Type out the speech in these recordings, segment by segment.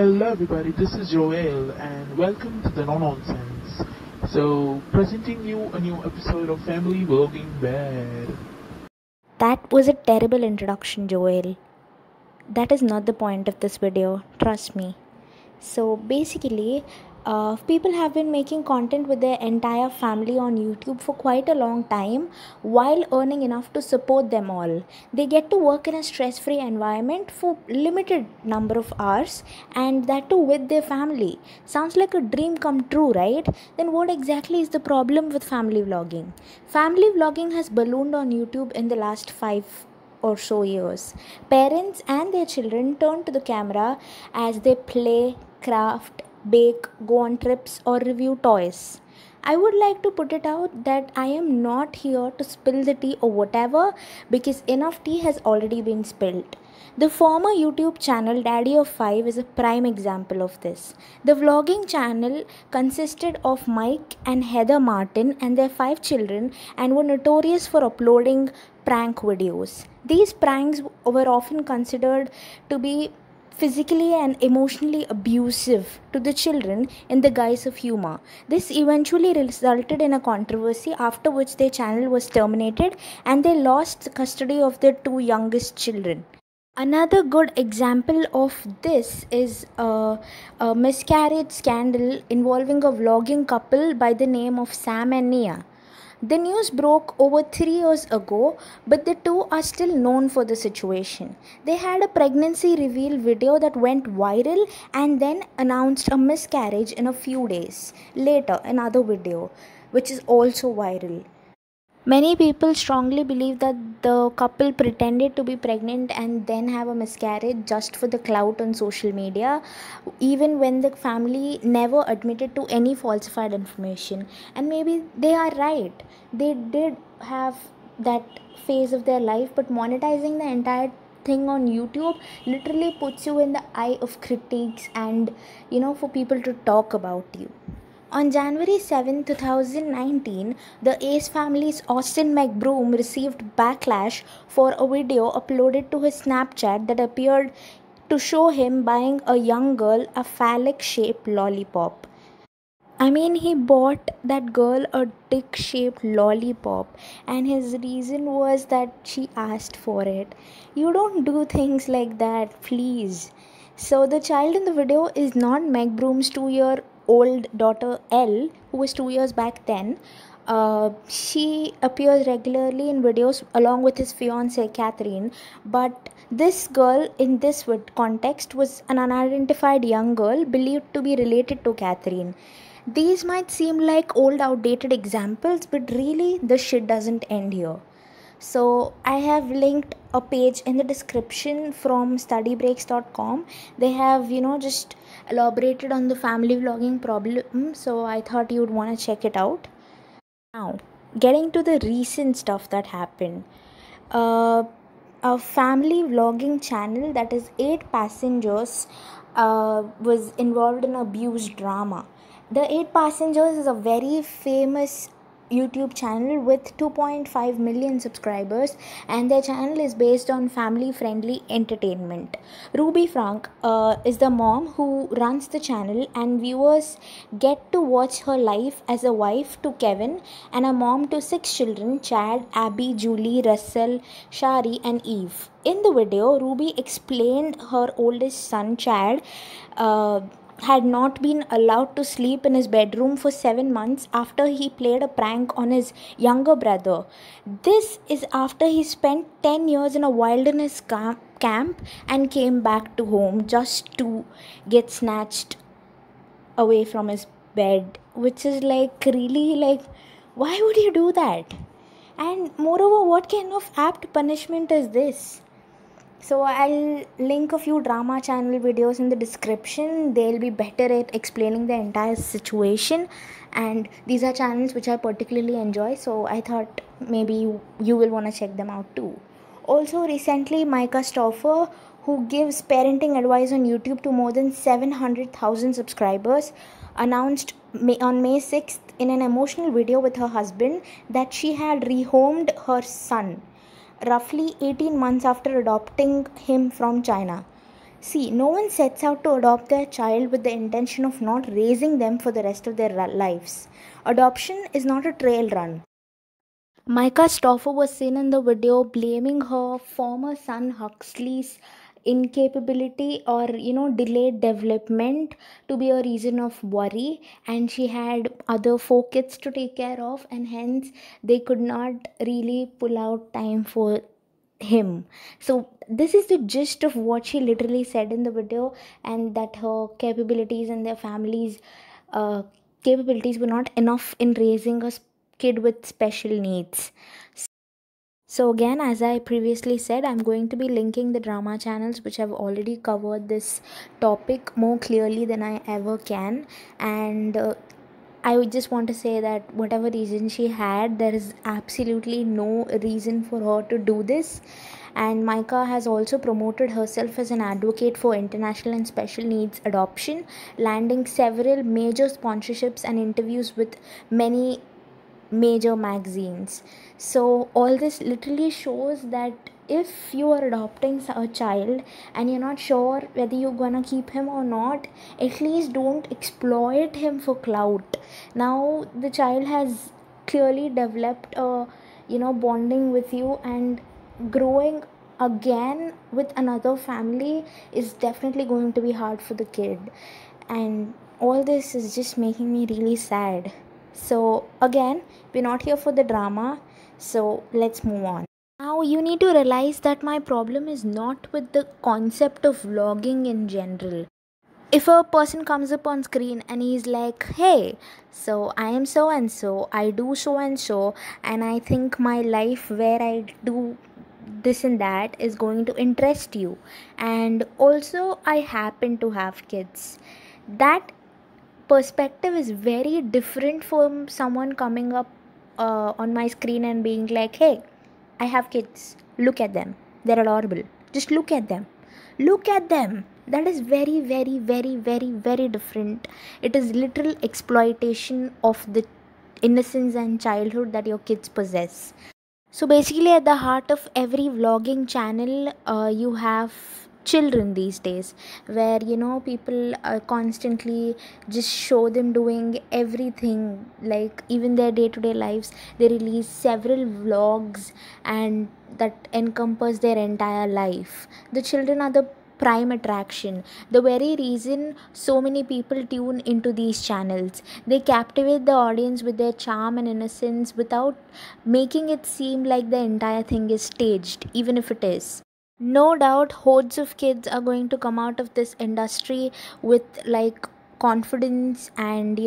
Hello everybody, this is Joel and welcome to the No Nonsense. So, presenting you a new episode of Family Vlogging Bed. That was a terrible introduction, Joel. That is not the point of this video, trust me. So basically, people have been making content with their entire family on YouTube for quite a long time while earning enough to support them all. They get to work in a stress-free environment for limited number of hours, and that too with their family. Sounds like a dream come true, right? Then what exactly is the problem with family vlogging? Family vlogging has ballooned on YouTube in the last 5 or so years. Parents and their children turn to the camera as they play, craft, bake, go on trips, or review toys. I would like to put it out that I am not here to spill the tea or whatever, because enough tea has already been spilled. The former YouTube channel Daddy of 5 is a prime example of this. The vlogging channel consisted of Mike and Heather Martin and their 5 children and were notorious for uploading prank videos. These pranks were often considered to be physically and emotionally abusive to the children in the guise of humor. This eventually resulted in a controversy, after which their channel was terminated and they lost custody of their 2 youngest children. Another good example of this is a miscarriage scandal involving a vlogging couple by the name of Sam and Nia. The news broke over 3 years ago, but the two are still known for the situation. They had a pregnancy reveal video that went viral and then announced a miscarriage in a few days later, another video, which is also viral. Many people strongly believe that the couple pretended to be pregnant and then have a miscarriage just for the clout on social media, even when the family never admitted to any falsified information. And maybe they are right. They did have that phase of their life, but monetizing the entire thing on YouTube literally puts you in the eye of critics and, for people to talk about you. On January 7, 2019, the Ace family's Austin McBroom received backlash for a video uploaded to his Snapchat that appeared to show him buying a young girl a phallic-shaped lollipop. I mean, he bought that girl a dick-shaped lollipop, and his reason was that she asked for it. You don't do things like that, please. So the child in the video is not Meg Broom's 2-year-old daughter Elle, who was 2 years back then. She appears regularly in videos along with his fiancée Catherine, but this girl in this context was an unidentified young girl believed to be related to Catherine. These might seem like old outdated examples, but really the shit doesn't end here. So I have linked a page in the description from studybreaks.com. They have just elaborated on the family vlogging problem, so I thought you would want to check it out. Now, getting to the recent stuff that happened. A family vlogging channel that is 8 passengers was involved in abuse drama. The 8 Passengers is a very famous YouTube channel with 2.5 million subscribers, and their channel is based on family friendly entertainment. Ruby Frank is the mom who runs the channel, and viewers get to watch her life as a wife to Kevin and a mom to 6 children: Chad, Abby, Julie, Russell, Shari, and Eve. In the video, Ruby explained her oldest son Chad had not been allowed to sleep in his bedroom for 7 months after he played a prank on his younger brother. This is after he spent 10 years in a wilderness camp and came back to home just to get snatched away from his bed, which is really why would you do that? And moreover, what kind of apt punishment is this? So I'll link a few drama channel videos in the description. They'll be better at explaining the entire situation, and these are channels which I particularly enjoy, so I thought maybe you will want to check them out too. Also recently, Myka Stauffer, who gives parenting advice on YouTube to more than 700,000 subscribers, announced on May 6th in an emotional video with her husband that she had rehomed her son roughly 18 months after adopting him from China. See, no one sets out to adopt their child with the intention of not raising them for the rest of their lives. Adoption is not a trail run. Myka Stauffer was seen in the video blaming her former son Huxley's incapability or delayed development to be a reason of worry, and she had other four kids to take care of, and hence they could not really pull out time for him. So this is the gist of what she literally said in the video, and that her capabilities and their families uh, capabilities were not enough in raising a kid with special needs. So again, as I previously said, I'm going to be linking the drama channels which have already covered this topic more clearly than I ever can. And I would just want to say that whatever reason she had, there is absolutely no reason for her to do this. And Myka has also promoted herself as an advocate for international and special needs adoption, landing several major sponsorships and interviews with many major magazines. So all this literally shows that if you are adopting a child and you're not sure whether you're gonna keep him or not, at least don't exploit him for clout. Now the child has clearly developed a bonding with you, and growing again with another family is definitely going to be hard for the kid, and all this is just making me really sad. So again, we're not here for the drama, so let's move on. Now you need to realize that my problem is not with the concept of vlogging in general. If a person comes up on screen and he's like, hey, so I am so and so, I do so and so, and I think my life where I do this and that is going to interest you, and also I happen to have kids, that perspective is very different from someone coming up on my screen and being like, hey, I have kids, look at them, they're adorable, just look at them, look at them. That is very, very, very, very, very different. It is literal exploitation of the innocence and childhood that your kids possess. So basically, at the heart of every vlogging channel, you have children these days, where people constantly just show them doing everything, like even their day-to-day lives. They release several vlogs and that encompass their entire life. The children are the prime attraction, the very reason so many people tune into these channels. They captivate the audience with their charm and innocence without making it seem like the entire thing is staged, even if it is. No doubt, hordes of kids are going to come out of this industry with like confidence and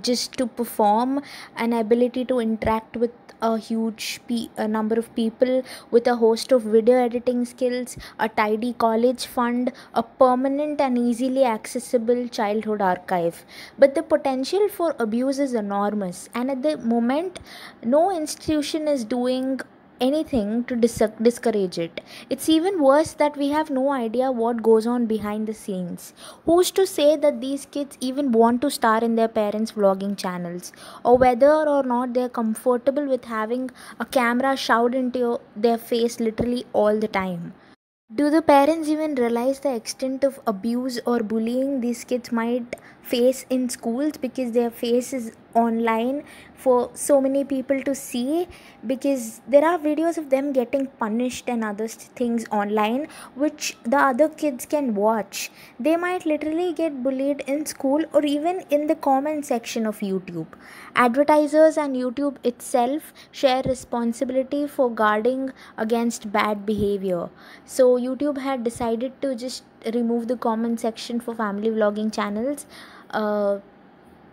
just to perform, an ability to interact with a huge a number of people, with a host of video editing skills, a tidy college fund, a permanent and easily accessible childhood archive. But the potential for abuse is enormous, and at the moment, no institution is doing anything to discourage it. It's even worse that we have no idea what goes on behind the scenes. Who's to say that these kids even want to star in their parents' vlogging channels, or whether or not they're comfortable with having a camera shoved into their face literally all the time? Do the parents even realize the extent of abuse or bullying these kids might face in schools, because their face is online for so many people to see? Because there are videos of them getting punished and other things online which the other kids can watch. They might literally get bullied in school or even in the comment section of YouTube. Advertisers and YouTube itself share responsibility for guarding against bad behavior. So YouTube had decided to just remove the comment section for family vlogging channels uh,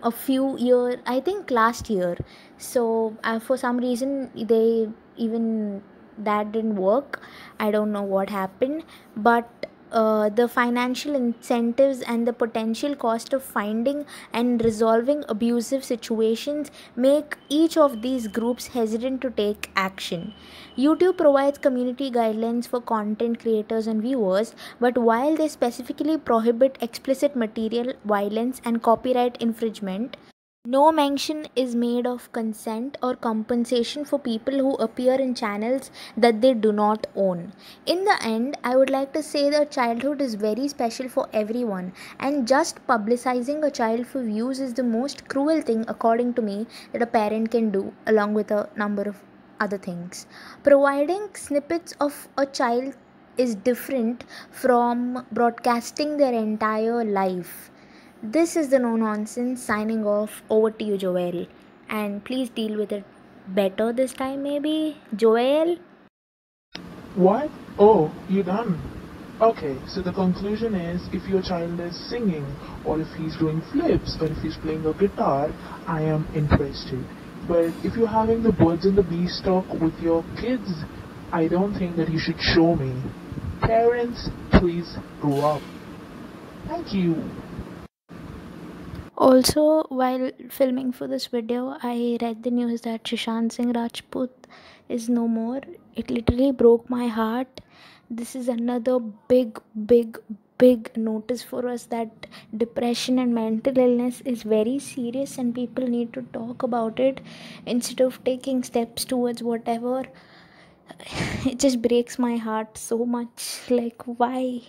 a few year, I think last year. So for some reason they even that didn't work. I don't know what happened, but the financial incentives and the potential cost of finding and resolving abusive situations make each of these groups hesitant to take action. YouTube provides community guidelines for content creators and viewers, but while they specifically prohibit explicit material, violence, and copyright infringement, No mention is made of consent or compensation for people who appear in channels that they do not own. In the end, I would like to say that childhood is very special for everyone, and just publicizing a child for views is the most cruel thing, according to me, that a parent can do, along with a number of other things. Providing snippets of a child is different from broadcasting their entire life. This is the no nonsense signing off. Over to you, Joel. And please deal with it better this time, maybe. Joel? What? Oh, you done? Okay, so the conclusion is if your child is singing, or if he's doing flips, or if he's playing a guitar, I am interested. But if you're having the birds and the bees talk with your kids, I don't think that you should show me. Parents, please grow up. Thank you. Also, while filming for this video, I read the news that Shishant Singh Rajput is no more. It literally broke my heart. This is another big notice for us that depression and mental illness is very serious and people need to talk about it instead of taking steps towards whatever. It just breaks my heart so much. Like, why?